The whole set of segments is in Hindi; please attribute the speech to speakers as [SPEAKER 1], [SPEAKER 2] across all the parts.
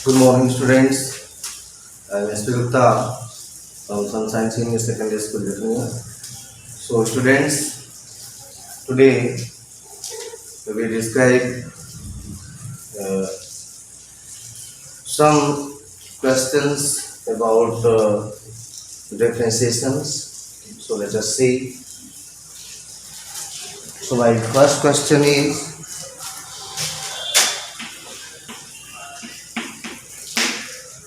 [SPEAKER 1] Good morning, students. I am S. P. Gupta from Sunshine Senior Secondary School, Lithuania. So, students, today we will describe uh, some questions about differentiations. So, let us see. So, my first question is,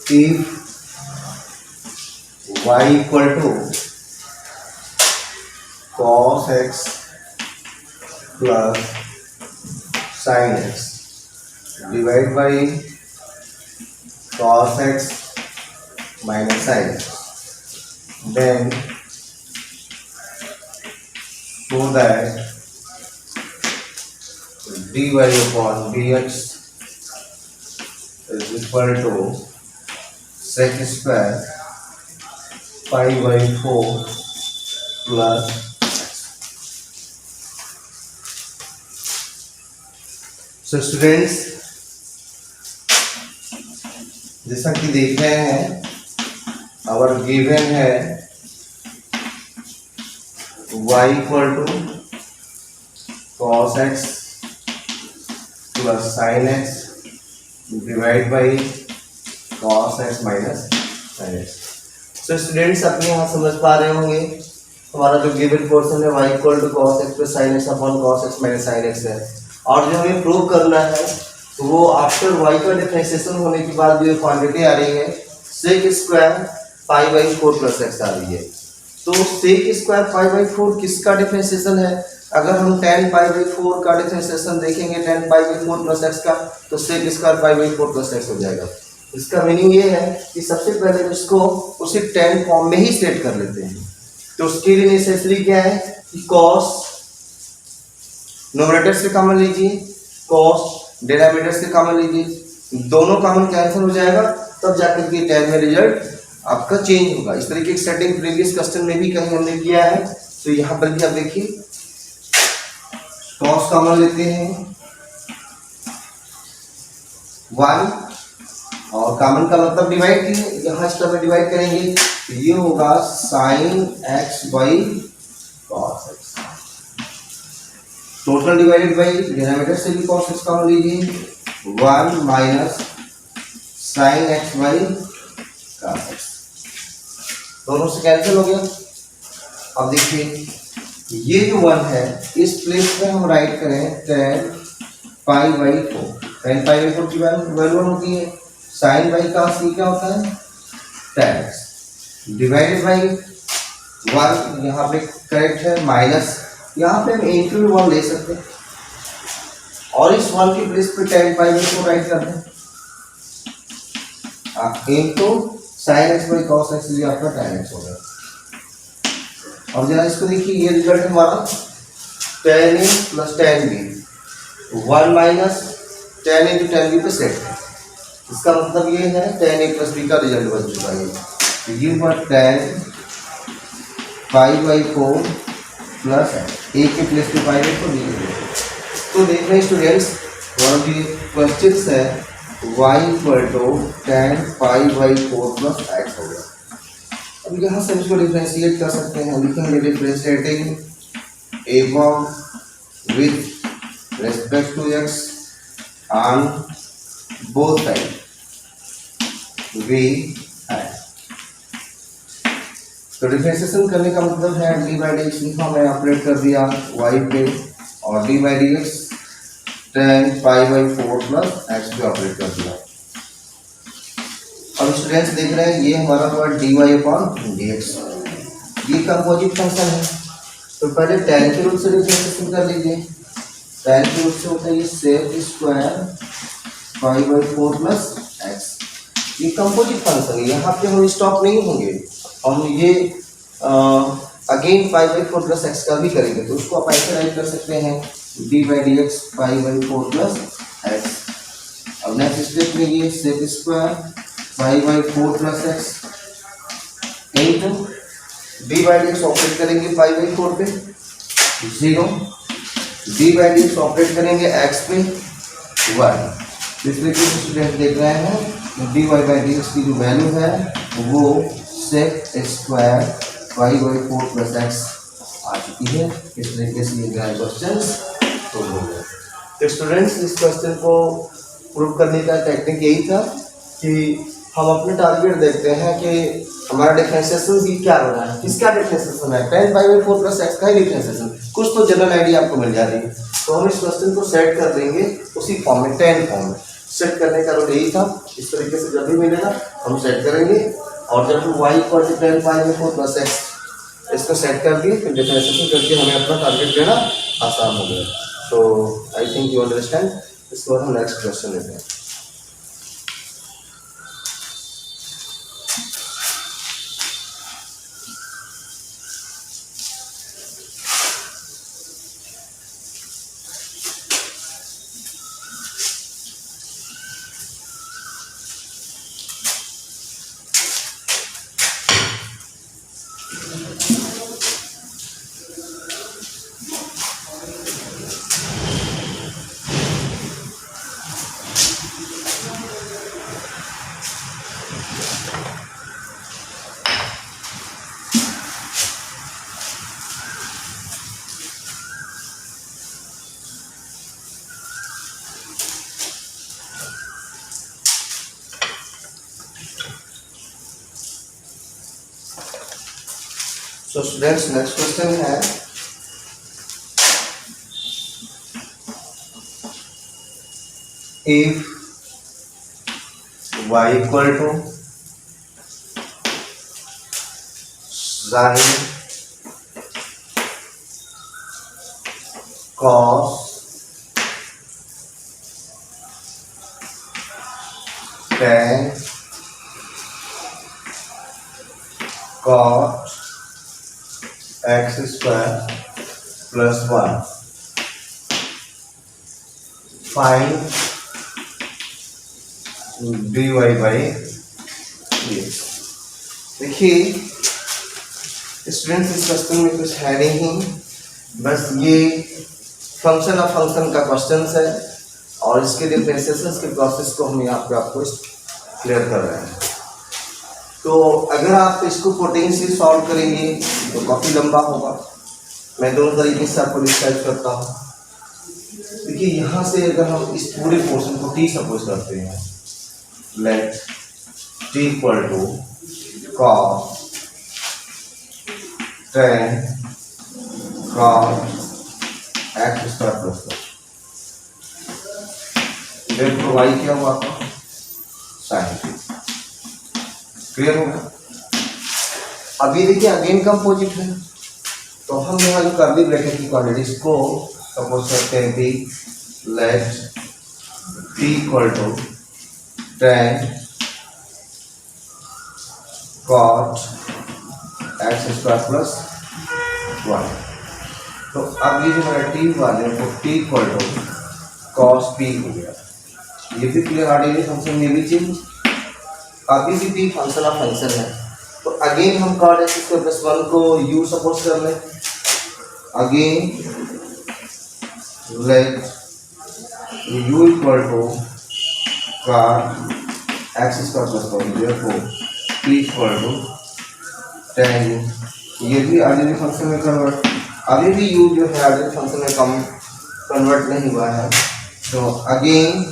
[SPEAKER 1] if y equal to cos x plus sin x divided by cos x minus sin x, then show that dy upon dx is equal to sec square pi by 4 plus so students जैसा कि देख रहे हैं our given है y equal to cos x plus sin x divided by cos x minus sin x। तो स्टूडेंट्स अपने यहाँ समझ पा रहे होंगे हमारा जो गिवन पोर्शन है y equal to cos x plus sin x upon cos x minus sin x है, और जो हमें प्रूव करना है तो वो आफ्टर y का डिफरेंशिएशन होने के बाद जो क्वांटिटी आ रही है sec square pi by 4 plus x आ रही है। तो sec स्क्वायर पाई बाई 4 किसका डिफरेंशिएशन है? अगर हम tan पाई बाई 4 का डिफरेंशिएशन देखेंगे tan pi by 4 plus x का, तो sec square pi by 4 plus x हो जाएगा। इसका मीनिंग ये है कि सबसे पहले इसको उसी tan फॉर्म में ही सेट कर लेते हैं। तो उसके लिए नेसेसरी क्या है कि cos न्यूमरेटर से कॉमन लीजिए, cos डिनोमिनेटर से कॉमन लीजिए, दोनों कॉमन कैंसिल हो जाएगा, तब जाकर के tan में रिजल्ट आपका चेंज होगा। इस तरीके की सेटिंग प्रीवियस क्वेश्चन में भी कहीं हमने किया है। तो यहाँ पर भी आप देखिए cos कॉमन लेते हैं 1 और कॉमन का मतलब डिवाइड कीजिए, यहाँ इस तरह डिवाइड करेंगे तो ये होगा sin x by cos x। Total divided by denominator से भी cos x कॉमन लीजिए 1 minus sin x by cos x, दोनों से कैंसिल हो गया। अब देखिए ये जो 1 है इस प्लेस पे हम राइट करें tan pi by 4, tan pi by 4 की वैल्यू होती है, साइन बाई का सी क्या होता है tan x डिवाइडेड बाई 1, यहाँ पे करेक्ट है माइनस, यहाँ पे हम इंटू 1 ले सकते हैं और इस 1 की प्लेस पे tan पाई बाई 4 राइट कर दें into sine x by cos x, ये आपका tan x हो गया। और जरा इसको देखिए ये रिजल्ट हमारा tan a plus tan b 1 minus tan a tan b पे सेट है। इसका मतलब ये है tan a प्लस b का रिजल्ट बन चुका है। तो ये हुआ tan pi by 4 plus a के प्लेस पे पाई बाई 4 लिख। तो देख रहे हैं students one of the questions है y equal to tan pi by 4 plus x हो गया। अब यहाँ से इसको डिफरेंशिएट कर सकते हैं, लिखेंगे डिफरेंशिएटिंग एवं with respect to x on both side we है। तो डिफरेंशिएशन करने का मतलब है डी बाई डी एक्स लिखा, मैं ऑपरेट कर दिया y पे और d by D x tan pi by 4 plus x पे ऑपरेट कर दिया। अब स्टूडेंट्स देख रहे हैं ये हमारा हुआ D Y upon D x, ये कंपोजिट फंक्शन है। तो पहले tan के रूप से डिफरेंशिएशन कर लीजिए, tan के रूप से होता है ये sec square pi by 4 plus X, ये कंपोजिट फंक्शन है। यहाँ पे हम स्टॉप नहीं होंगे, हम ये again pi by 4 plus X का भी करेंगे। तो उसको आप ऐसे राइट कर सकते हैं D by D X pi by 4 plus X. अब नेक्स्ट स्टेप में ये sec square pi by 4 plus X into D by D X operate करेंगे पाई बाई 4 पे 0, D by D X operate करेंगे एक्स पे 1। इसलिए स्टूडेंट देख रहे हैं D Y by D X की जो वैल्यू है वो sec square Y by 4 plus X आ चुकी है। इस तरीके से ये क्वेश्चन सोल्व हो गया। तो स्टूडेंट्स इस क्वेश्चन को प्रूव करने का टेक्निक यही था कि हम अपने टारगेट देखते हैं कि हमारा डिफरेंशिएशन ये क्या हो रहा है, किसका डिफरेंशिएशन है, tan pi by 4 plus X का ही डिफरेंशिएशन, कुछ तो जनरल आइडिया आपको मिल जा रही है। तो हम इस क्वेश्चन को सेट कर देंगे उसी फॉर्म में, tan फॉर्म में। सेट करने का रूल यही था, इस तरीके से जब भी मिलेगा हम सेट करेंगे और जब y equal to tan pi by 4 plus X इसको सेट करके फिर डिफरेंशिएशन करके हमें अपना टारगेट लेना आसान हो गया। तो आई थिंक यू अंडरस्टैंड। इसके बाद हम नेक्स्ट क्वेश्चन लेते हैं। So students, next question है if y equal to sin cos tan cot x square plus 1 find dy by dx। देखिए स्टूडेंट्स इस क्वेश्चन में कुछ है नहीं, बस ये फंक्शन ऑफ फंक्शन का क्वेश्चन है और इसके डिफरेंशिएशन के प्रोसेस को हम यहाँ पे आपको क्लियर कर रहे हैं। तो अगर आप इसको पोटेंशियल सॉल्व करेंगे तो काफ़ी लंबा होगा। मैं दोनों तरीके से आपको डिस्क्राइब करता हूँ। देखिए यहाँ से अगर हम इस पूरे पोर्शन को टी सपोज करते हैं, let T equal to cos tan cot x square plus देखो y क्या हुआ आपका साइन। क्लियर होगा। अभी देखिए अगेन कंपोजिट है तो हम यहाँ जो कर्ली ब्रैकेट की क्वांटिटीज को सपोज करते हैं कि let t equal to tan cot x square plus 1। तो अब ये जो मेरा t वाले वो t equal to cos p हो गया। ये भी क्लियर आर्डिनरी फंक्शन में भी चेंज, अभी भी p फंक्शन ऑफ फंक्शन है। तो अगेन हम cot x स्क्वायर प्लस 1 को u सपोज कर लें। Again let u equal to cot x square plus 1, therefore p equal to tan u। ये भी आर्डिनरी फंक्शन में कन्वर्ट, अभी भी u जो है आर्डिनरी फंक्शन में कम कन्वर्ट नहीं हुआ है। तो अगेन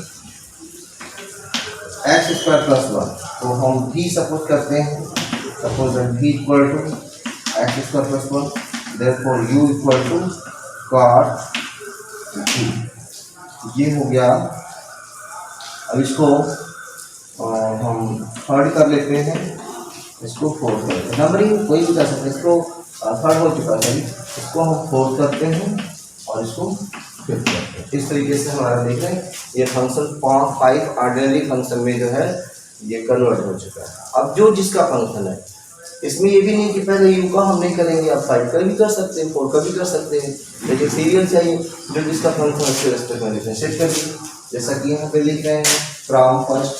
[SPEAKER 1] x स्क्वायर प्लस 1 तो हम v सपोज करते हैं, suppose v equal to x square plus 1, therefore u equal to cot v। ये हो गया। अब इसको हम थर्ड कर लेते हैं, इसको फोर्थ करते हैं। नंबरिंग कोई भी कर सकते हैं, इसको थर्ड हो चुका है, इसको हम फोर्थ करते हैं और इसको फिफ्थ करते हैं। इस तरीके से हमारा देख रहे हैं ये फंक्शन 5 ऑर्डिनरी फंक्शन में जो है ये कन्वर्ट हो चुका है। अब जो जिसका फंक्शन है इसमें ये भी नहीं कि पहले यू का हम नहीं करेंगे, आप 5 का भी कर सकते हैं, 4 का भी कर सकते हैं, लेकिन सीरियल चाहिए जो जिसका फंक्शन उसके रेस्पेक्ट में डिफरेंशिएट करिए। जैसा कि यहाँ पे लिख रहे हैं from first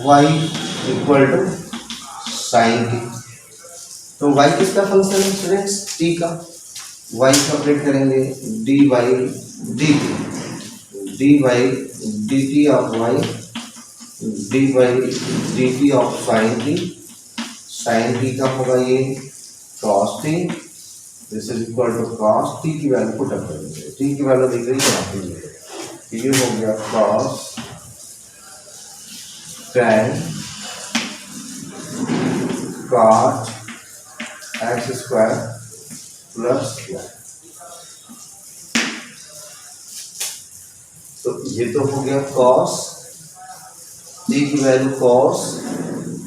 [SPEAKER 1] y equal to sine t। तो y किसका फंक्शन है स्टूडेंट्स? t का। y सेपरेट करेंगे dy dt, D by D T of Y D by D T of sine T का होगा ये cos T, this is equal to cos T की वैल्यू पुट अप करेंगे, टी की वैल्यू दिख रही है यहाँ पे, ये हो गया cos tan cot X square plus Y. तो ये तो हो गया कॉस टी की value cos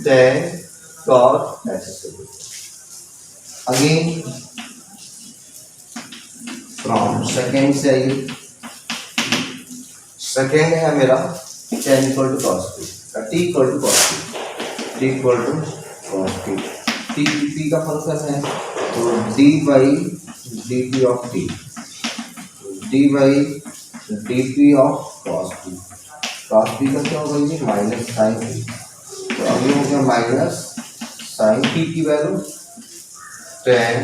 [SPEAKER 1] tan cot X square. Again from second से आइए, सेकेंड है मेरा tan equal to cos T equal to cos T equal to cos T T का फंक्शन है तो D by D T of T, D by D T of cos T का क्या होगा ये माइनस साइन टी, तो अभी हो गया माइनस साइन टी की value tan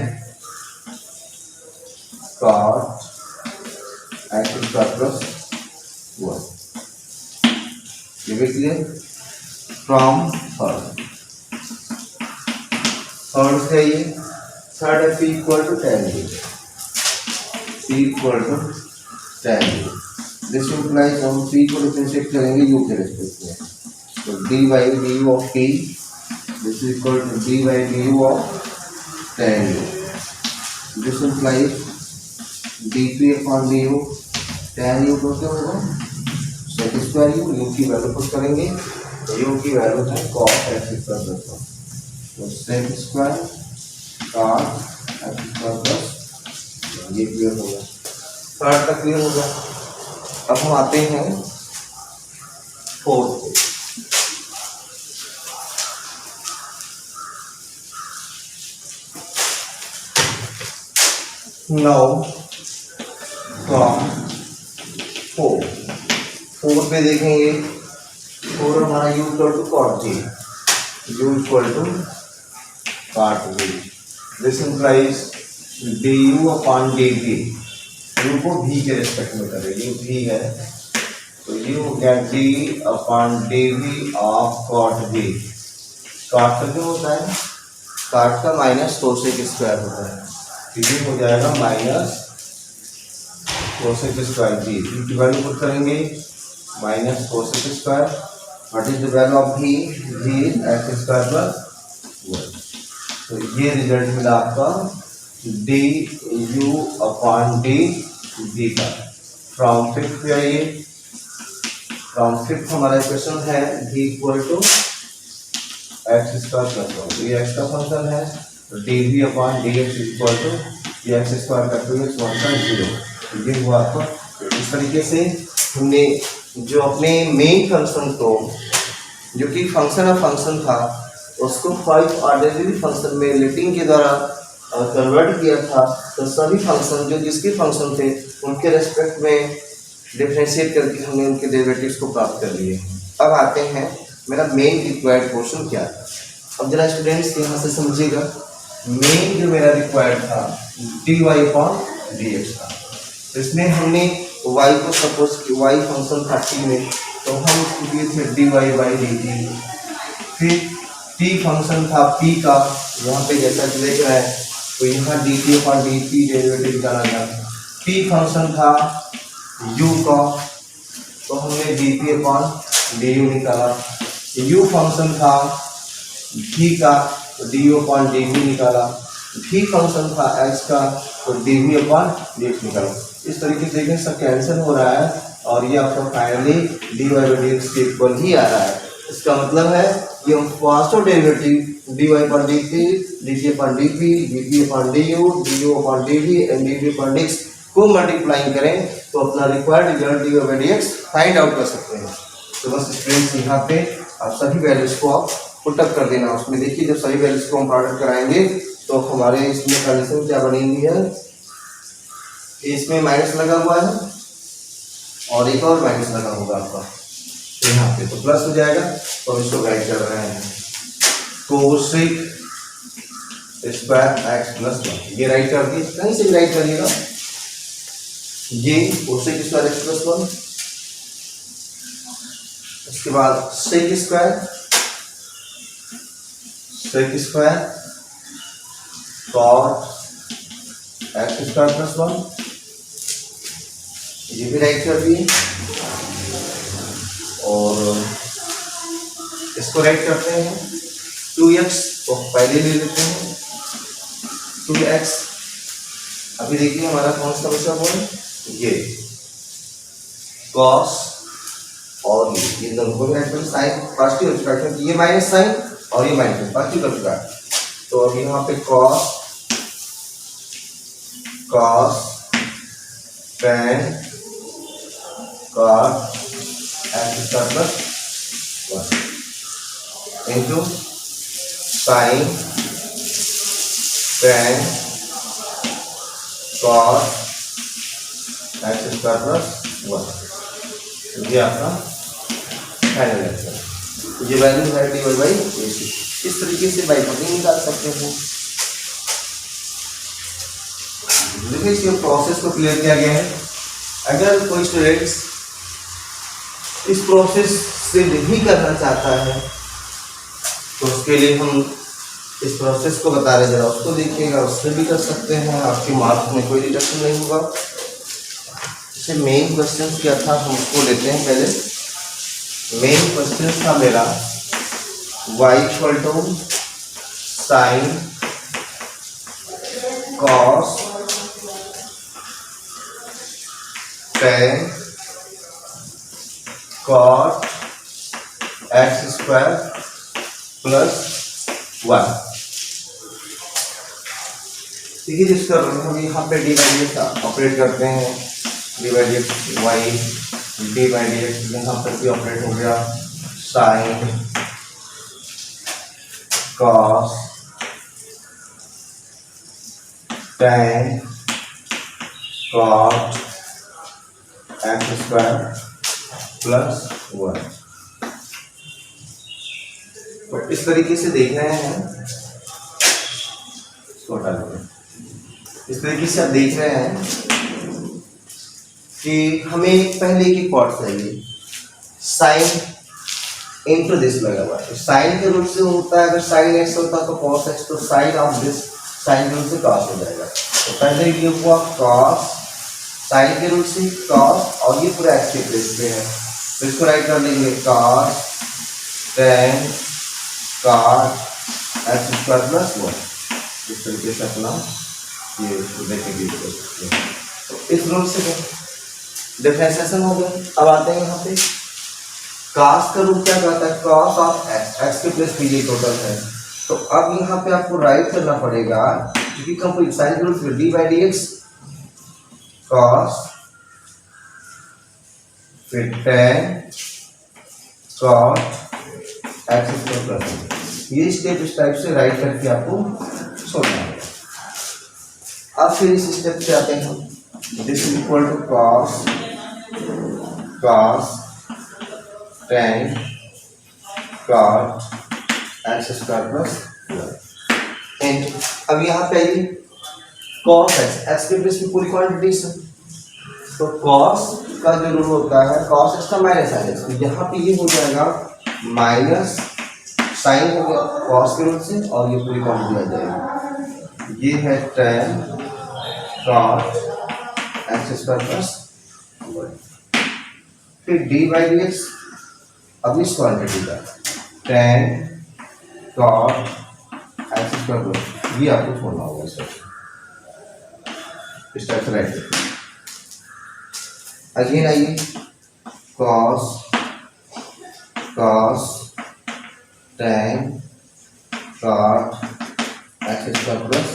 [SPEAKER 1] cot X square plus one. ये भी क्लियर। फ्रॉम थर्ड से ये थर्ड है P equal to tan D, P equal to tan D, this implies हम पी को डिफरेंशिएट करेंगे यू के रेस्पेक्ट में, तो D by D U of T this is equal to D by D U of tan D, this implies D P upon D you tan U तो क्या होगा सेक स्क्वायर यू की वैल्यू पुट करेंगे, यू की वैल्यू है cos एक्स स्क्वायर प्लस, तो sec square cos X square plus, ये क्लियर हो गया, थर्ड तक क्लियर हो गया। अब हम आते हैं फोर्थ पे। नाउ फ्रॉम फोर पे देखेंगे, फोर हमारा U equal to cot G, U equal to cot G, this implies D U upon D T, U को भी के रिस्पेक्ट में करें, यू भी है तो यू हो गया D upon D V of cot G, cot का क्या होता है, कॉट का माइनस कोसेक स्क्वायर होता है, ये हो जाएगा माइनस कोसेक स्क्वायर जी, की वैल्यू पुट करेंगे minus cosec square, what is the value of V X square plus one, तो ये रिजल्ट मिला आपका D U upon D D का। फ्रॉम फिफ्थ पे आइए, फ्रॉम फिफ्थ हमारा क्वेश्चन है D equal to X square plus one, तो ये एक्स का फंक्शन है, तो D V upon D X equal to X square का टू एक्स वन का जीरो, ये हुआ आपका। इस तरीके से हमने जो अपने मेन फंक्शन को जो कि फंक्शन ऑफ फंक्शन था उसको 5 ऑर्डिनरी फंक्शन में लिटिंग के द्वारा कन्वर्ट किया था, तो सभी फंक्शन जो जिसके फंक्शन थे उनके रेस्पेक्ट में डिफरेंशिएट करके हमने उनके डेरिवेटिव्स को प्राप्त कर लिए। अब आते हैं मेरा मेन रिक्वायर्ड क्वेश्चन क्या था। अब जरा स्टूडेंट्स यहाँ से समझिएगा, मेन जो मेरा रिक्वायर्ड था D Y upon D X था, इसमें हमने y को सपोज कि y फंक्शन था t में, तो हम उसको दिए थे D Y by D T, फिर t फंक्शन था p का, यहाँ पे जैसा कि देख रहा है तो यहाँ D T upon D T derivative निकाला था, p फंक्शन था u का तो हमने D T upon D U निकाला, u फंक्शन था v का तो D U upon D V निकाला, v फंक्शन था x का तो D V upon D X निकाला। इस तरीके से देखें सब कैंसिल हो रहा है और ये आपका finally D Y by D X के इक्वल ही आ रहा है। इसका मतलब है कि हम first derivative D Y upon D T, D T upon D P, D P upon D U upon D V and D V upon D X को मल्टीप्लाई करें तो अपना required result D Y by D X find out कर सकते हैं। तो बस स्टूडेंट्स यहाँ पे आप सभी वैल्यूज को आप पुटअप कर देना। उसमें देखिए जब सभी वैल्यूज को हम प्रोडक्ट कराएंगे तो हमारे इसमें कंडीशन क्या बनेगी है, इसमें माइनस लगा हुआ है और एक और माइनस लगा होगा आपका यहाँ पे, तो प्लस हो जाएगा। तो हम इसको राइट कर रहे हैं cosec square X plus one, ये राइट कर दिए, कहीं से भी राइट करिएगा, ये cosec square X plus one इसके बाद sec square cot x square plus 1, ये भी राइट कर दिए। और इसको राइट करते हैं 2x को पहले ले लेते हैं 2x। अभी देखिए हमारा कौन सा बचा हुआ है, ये कॉस और ये दोनों को भी राइट करें। साइन फर्स्ट ही हो चुका है, ये माइनस साइन और ये माइनस फर्स्ट ही कर चुका है। तो अब यहाँ पे cos tan cot x square plus 1 into sine tan cot x square plus 1। ये आपका फाइनल आंसर। ये वैल्यू है dy बाई AC। इस तरीके से बाई कटिंग निकाल सकते हैं। देखिए इस प्रोसेस को क्लियर किया गया है। अगर कोई स्टूडेंट्स इस प्रोसेस से नहीं करना चाहता है तो उसके लिए हम इस प्रोसेस को बता रहे, जरा उसको देखिएगा, उससे भी कर सकते हैं। आपके मार्क्स में कोई रिडक्शन नहीं होगा। जैसे मेन क्वेश्चन क्या था हम उसको लेते हैं पहले। मेन क्वेश्चन था मेरा y equal to sine cos tan cot x square plus 1। देखिए जिसका हम यहाँ पे डी बाई डी ऑपरेट करते हैं, D by d y D by d यहाँ पर भी ऑपरेट हो गया sine cos tan cot x square plus 1। तो इस तरीके से देख रहे हैं, इस तरीके से आप देख रहे हैं कि हमें पहले की पार्ट चाहिए। साइन इंटू दिस लगा हुआ है, तो साइन के रूप से होता है, अगर साइन एक्स होता तो कॉस एक्स, तो साइन ऑफ दिस साइन के रूप से कॉस हो जाएगा। तो पहले ये हुआ कॉस, साइन के रूप से कॉस, और ये पूरा एक्स के प्लेस पे है, तो इसको राइट कर लेंगे cos tan cot x square plus 1। इस तरीके से अपना ये देखेंगे। तो इस रूप से डिफरेंशिएशन हो गया। अब आते हैं यहाँ पे कॉस का रूप क्या कहता है, कॉस ऑफ एक्स, एक्स के प्लेस पे ये टोटल है। तो अब यहाँ पे आपको राइट करना पड़ेगा, क्योंकि कंप्लीट साइन के रूप से D by D X cos फिर tan cot x square plus, ये स्टेप इस टाइप से राइट करके आपको छोड़ना है। अब फिर इस स्टेप से आते हैं हम, this is equal to cos tan cot x square plus 1। अब यहाँ पे आइए कॉस एक्स, एक्स के प्लेस में पूरी क्वांटिटीज है, तो कॉस का जो रूल होता है कॉस एक्स का माइनस साइन एक्स, तो यहाँ पे ये हो जाएगा माइनस साइन हो गया कॉस के रूल से, और ये पूरी क्वांटिटी आ जाएगी। ये है tan cot x square plus 1। फिर डी बाई डी एक्स, अब इस क्वांटिटी का tan cot x square plus, ये आपको छोड़ना होगा इस टाइप से राइट। अगेन आइए cos tan cot x square plus,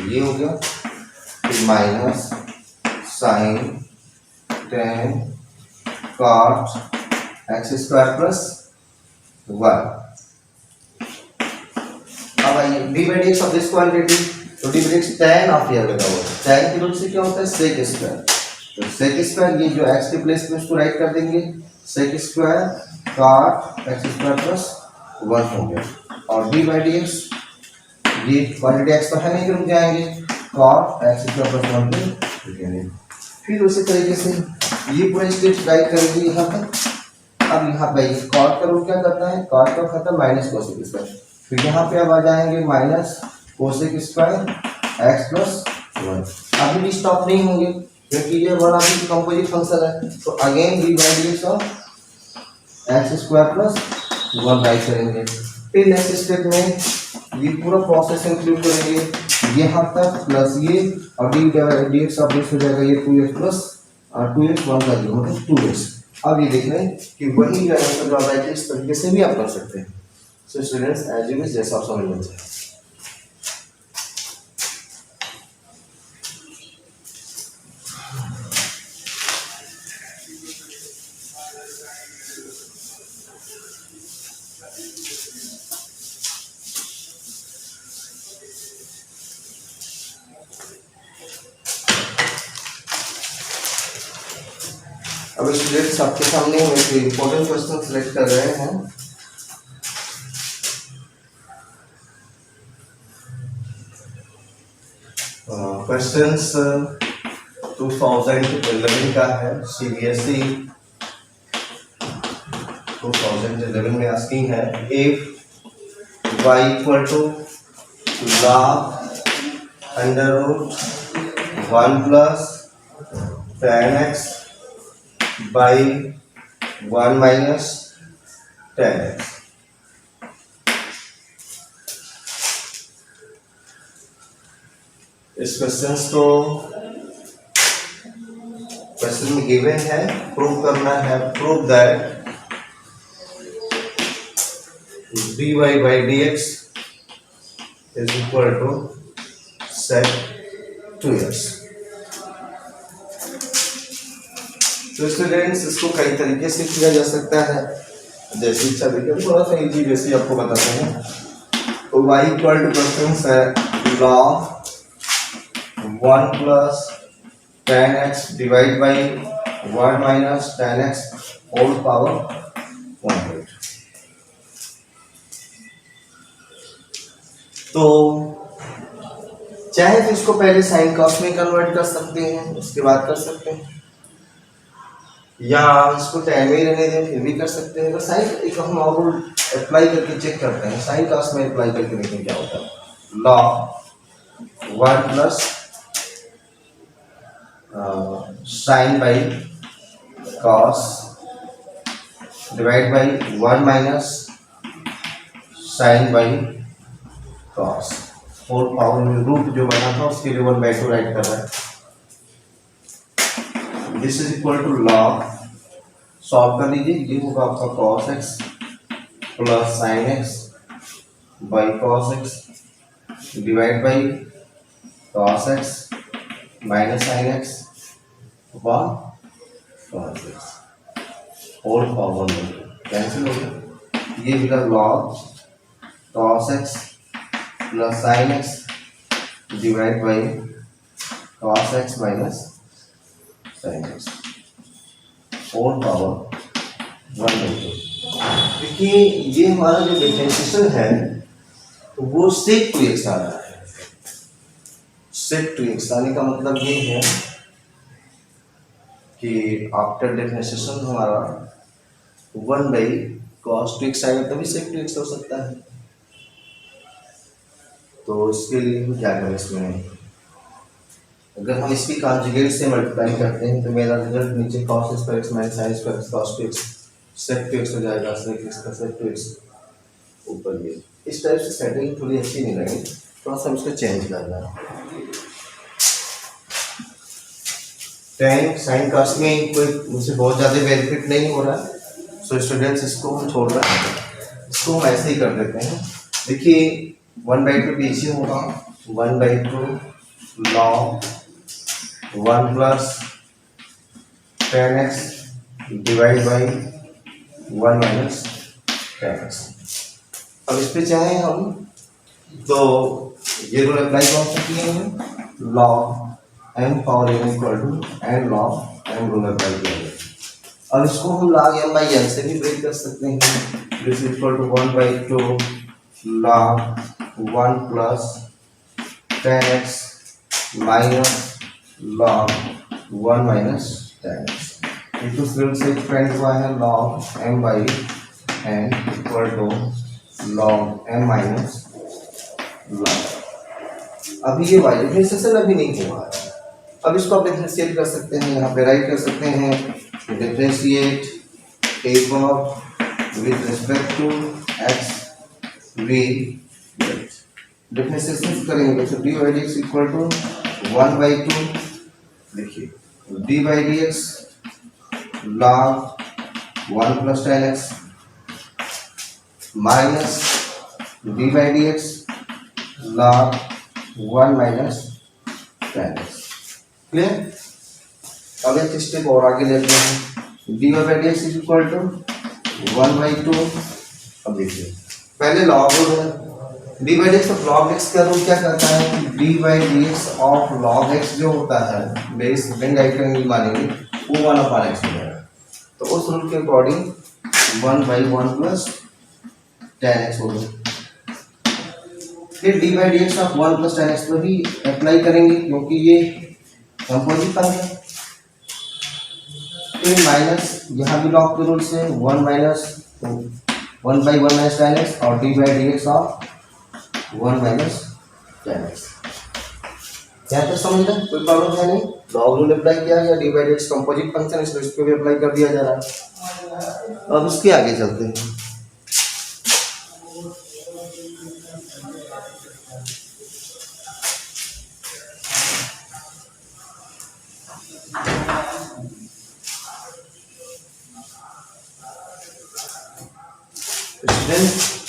[SPEAKER 1] ये हो गया। फिर minus sine tan cot x square plus 1। अब आइए D by D x of this quantity, तो D by D X tan of year लगा हुआ है, टेन के रूप से क्या होता है सेक स्क्वायर, तो सेक स्क्वायर ये जो एक्स के प्लेस में उसको राइट कर देंगे, sec square cot x square plus 1 हो गया। और डी बाई डी एक्स ये क्वांटिटी एक्स तो है नहीं, रुक जाएंगे कॉट एक्स स्क्वायर प्लस 1 पे रुकेंगे। फिर उसी तरीके से ये पूरा स्टेप राइट करेंगे यहाँ पर। अब यहाँ पे कॉट का रूट क्या करता है, कॉट का खाता है माइनस कोसेक स्क्वायर, फिर यहाँ पे अब आ जाएंगे minus cosec square X plus one. अभी भी स्टॉप नहीं होंगे क्योंकि ये वन अभी कंपोजिट फंक्शन है, तो again D by D x of x square plus one right करेंगे। फिर नेक्स्ट स्टेप में ये पूरा प्रोसेस इंक्लूड करेंगे यहाँ तक प्लस ये और डी एक्स ऑफ हो जाएगा ये 2x प्लस 2x 1 का 0 मतलब 2x। अब ये देख रहे हैं कि वही जो आंसर जो आता है इस तरीके से भी आप कर सकते हैं। So students as you wish, जैसा आप समझ में चाहे। अब स्टूडेंट्स आपके सामने हम एक इम्पोर्टेंट क्वेश्चन सेलेक्ट कर रहे हैं। क्वेश्चंस 2011 का है, सीबीएसई 2011 में आस्किंग है if y equal to log under root 1 plus tan x by 1 minus tan x। इस क्वेश्चन में गिवन है, प्रूव करना है, prove that dy by dx is equal to sec 2x। तो स्टूडेंट्स इसको कई तरीके से किया जा सकता है, जैसे इच्छा देखिए थोड़ा सा इजी जैसे आपको बताते हैं। तो y इक्वल टू क्वेश्चन है log 1 plus tan x divide by 1 minus tan x whole power 100। तो चाहे तो इसको पहले साइन कॉस में कन्वर्ट कर सकते हैं, उसके बाद कर सकते हैं, या इसको tan में ही रहने दें फिर भी कर सकते हैं। तो साइन एक हम और रूल अप्लाई करके चेक करते हैं, साइन कॉस में अप्लाई करके देखें क्या होता है। log 1 plus sine by cos divide by 1 minus sine by cos whole power में रूट जो बना था उसके लिए 1/2 राइट कर रहा है। This is equal to log, solve कर लीजिए, ये होगा आपका cos x plus sin x by cos x divide by cos x minus sin x one cos x whole power में कैंसिल हो गया। ये मिला log cos x plus sin x divide by cos x minus sin x whole power 1/2। देखिए ये हमारा जो डिफरेंशिएशन है वो sec 2x आ रहा है। sec 2x आने का मतलब ये है कि आफ्टर डिफरेंशिएशन हमारा 1/cos 2x आएगा, तभी sec 2x हो सकता है। तो इसके लिए हम क्या करें, इसमें अगर हम इसकी कॉन्जुगेट से मल्टीप्लाई करते हैं तो मेरा रिजल्ट नीचे cos square x minus sin square x cos 2x sec 2x हो जाएगा, sec x का sec 2x ऊपर ये इस टाइप से सेटिंग थोड़ी अच्छी नहीं लगी, थोड़ा सा इसको चेंज करना है। tan sin cos में कोई मुझे बहुत ज़्यादा बेनिफिट नहीं हो रहा, सो स्टूडेंट्स इसको हम छोड़ रहे हैं, इसको हम ऐसे ही कर देते हैं। देखिए 1/2 पीछे होगा 1/2 log 1 plus tan x divide by 1 minus tan x। अब इस पे चाहे हम तो ये रूल अप्लाई कर सकते हैं, log m power n equal to n log m rule apply किया। अब इसको हम log m बाई n से भी ब्रेक कर सकते हैं, this equal to 1/2 log 1 plus tan x minus log 1 minus tan x। इस रिजल्ट से डिपेंड हुआ है log m by n equal to log m minus log। अभी ये वाई डिफरेंशिएशन अभी नहीं हुआ है, अब इसको आप डिफरेंशिएट कर सकते हैं, यहाँ पे राइट कर सकते हैं डिफरेंशिएट a पर with respect to x v differentiation करेंगे तो dy by dx equal to 1/2 देखिए d by dx log 1 plus tan x minus d by dx log 1 minus tan x। Clear? अब एक स्टेप और आगे लेते हैं dy by dx equal to 1/2। अब देखिए पहले लॉग है d by D x of log x का रूल क्या करता है कि D by D x of log x जो होता है बेस बेंड राइट एंगल मानेंगे वो 1 अपॉन एक्स हो जाएगा, तो उस रूल के अकॉर्डिंग 1/1 प्लस tan x होगा। फिर D by D x of 1 plus tan x पर भी अप्लाई करेंगे क्योंकि ये कंपोजिट टर्म है, फिर माइनस यहाँ भी लॉग के रूल से 1 माइनस 1/1 माइनस tan x और d by D x of 1 minus tan x। यहाँ तक समझ रहे? कोई प्रॉब्लम है नहीं? लॉग रूल अप्लाई किया गया, D by D x composite function इसको इस पे भी अप्लाई कर दिया जा रहा है। अब इसके आगे चलते हैं।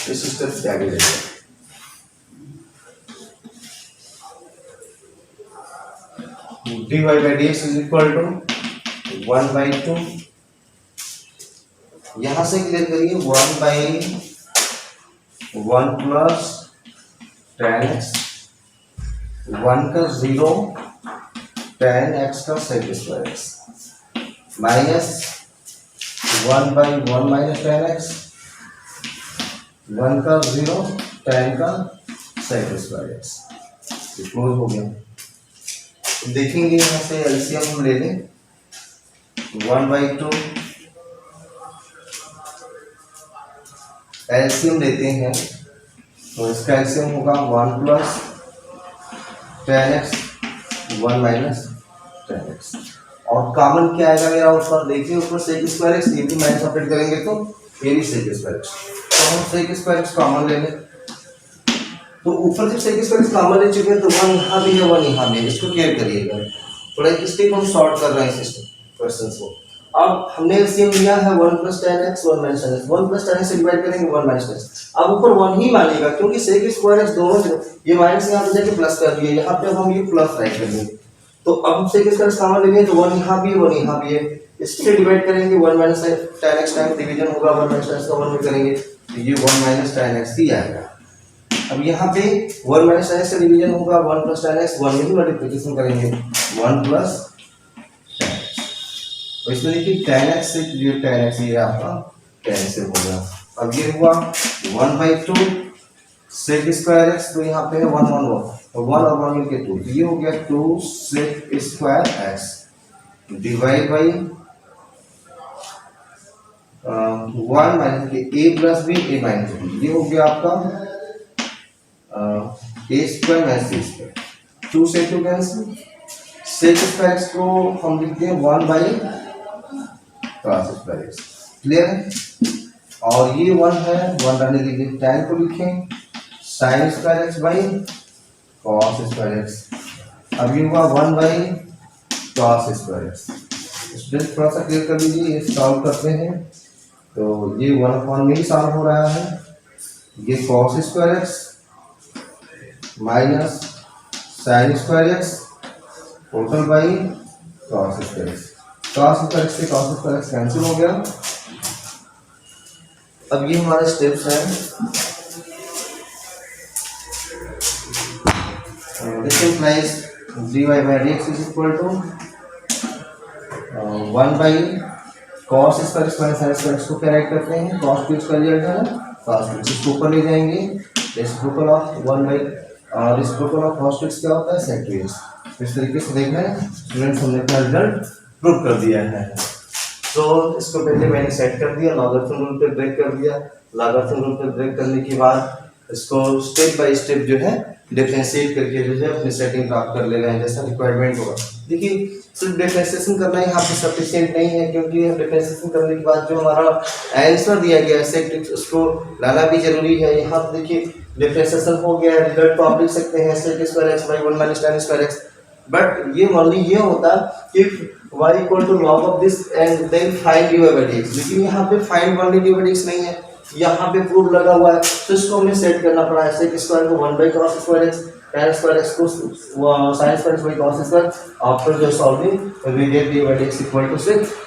[SPEAKER 1] इस स्टेप से आगे जाते हैं। dy by dx is equal to 1/2। यहां से क्लियर करिए 1/1 प्लस tan x 1 का 0 tan x का sec square x minus 1/1 minus tan x 1 का 0 tan का sec स्क्वायर x। क्लोज हो गया। देखेंगे यहाँ से एलसीएम हम ले लें 1/2 एलसीएम लेते हैं तो इसका एलसीएम होगा 1 plus tan x 1 minus tan x और कॉमन क्या आएगा मेरा ऊपर देखिए ऊपर sec स्क्वायर x ये भी माइनस ऑपरेट करेंगे तो ये भी sec स्क्वायर x, तो हम sec स्क्वायर x कॉमन ले लें तो ऊपर जब sec स्क्वायर कॉमन ले चुके हैं तो 1 यहाँ भी है 1 यहाँ भी है, इसको क्लियर करिएगा। थोड़ा एक स्टेप हम शॉर्ट कर रहे हैं इस क्वेश्चन को। अब हमने एलसीएम लिया है 1 plus tan x 1 minus tan x 1 plus tan x से डिवाइड करेंगे 1 माइनस tan x। अब ऊपर 1 ही मानिएगा क्योंकि sec स्क्वायर x दोनों ये माइनस यहाँ पे जाके प्लस कर दिए, यहाँ पे हम ये प्लस राइट करेंगे तो अब हम sec स्क्वायर कॉमन लेंगे तो 1 यहाँ भी 1 यहाँ भी है, इससे डिवाइड करेंगे 1 minus tan x time division होगा 1 माइनस tan x का 1 में करेंगे तो ये 1 माइनस tan x ही आएगा। अब यहाँ पे 1 माइनस tan x से डिवीजन होगा 1 प्लस tan x 1 में ही मल्टीप्लिकेशन करेंगे 1 प्लस tan x, तो इसमें देखिए tan x से ये tan x ये आपका tan x से हो गया। अब ये हुआ 1/2 sec स्क्वायर x तो यहाँ पे है 1 1 1 तो 1 और 1 मिलके 2 तो ये हो गया 2 sec square x divide by 1 minus के a plus b a minus b ये हो गया आपका a square minus c square 2 sec to cancel sec square x को हम लिखते हैं 1 by cos square x। Clear है? और ये 1 है 1 रहने दीजिए, tan को लिखें sin square x by cos square x। अब ये हुआ 1 by cos square x। Student थोड़ा सा क्लियर कर लीजिए, ये सॉल्व करते हैं तो ये 1 में ही सॉल्व हो रहा है, ये cos square x minus sin square x total by cos square x। cos square x से cos स्क्वायर x कैंसिल हो गया। अब ये हमारे स्टेप्स हैं। This implies dy by dx is equal to 1 by cos square x minus sin square x को क्या राइट करते हैं cos 2x का रिजल्ट है ना cos 2x इसको ऊपर ले जाएंगे, रेसिप्रोकल ऑफ 1 बाई और रेसिप्रोकल ऑफ cos 2x क्या होता है sec 2x। इस तरीके से देखना है स्टूडेंट्स हमने अपना रिजल्ट प्रूव कर दिया है। सो इसको पहले मैंने सेट कर दिया, लॉगरिथम रूल पे ब्रेक कर दिया। लॉगरिथम रूल पे ब्रेक करने के बाद इसको स्टेप बाय स्टेप जो है डिफरेंशिएट करके जो है अपनी सेटिंग प्राप्त कर ले रहे हैं जैसा रिक्वायरमेंट होगा। देखिए सिर्फ डिफरेंशिएशन करना यहाँ पे सफिशिएंट नहीं है, क्योंकि डिफरेंशिएशन करने के बाद जो हमारा आंसर दिया गया है उसको लाना भी जरूरी है। यहाँ पे देखिए डिफरेंशिएशन हो गया है, रिजल्ट तो आप लिख सकते हैं sec square x by 1 minus tan square x, but ये ओनली ये होता कि y equal to log of this and then find dy by dx, लेकिन यहाँ पे find only dy by dx नहीं है, यहाँ पे प्रूफ लगा हुआ है, तो इसको हमें सेट करना पड़ा है। sec स्क्वायर को 1 by cos square x, tan square x को sin square by cos square, after जो solving we get dy by dx equal to 6।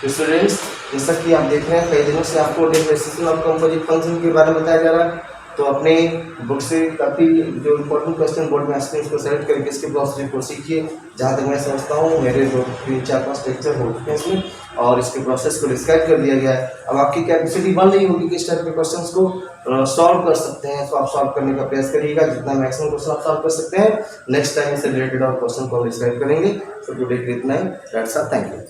[SPEAKER 1] तो स्टूडेंट्स जैसा कि आप देख रहे हैं कई दिनों से आपको डिफरेंशिएशन ऑफ कंपोजिट फंक्शन के बारे में बताया जा रहा है, तो अपने बुक से काफ़ी जो इम्पोर्टेंट क्वेश्चन बोर्ड में आते हैं उसको सेलेक्ट करके इसके प्रोसीजर को सीखिए। जहाँ तक मैं समझता हूँ मेरे 2-3-4-5 लेक्चर हो चुके हैं इसमें और इसके प्रोसेस को डिस्क्राइब कर दिया गया है। अब आपकी कैपेसिटी बन रही होगी कि इस टाइप के क्वेश्चंस को सॉल्व कर सकते हैं, तो आप सॉल्व करने का प्रयास करिएगा जितना मैक्सिमम क्वेश्चन आप सॉल्व कर सकते हैं। नेक्स्ट टाइम इससे रिलेटेड और क्वेश्चन को डिस्क्राइब करेंगे। तो टुडे इतना ही, दैट्स ऑल, थैंक यू।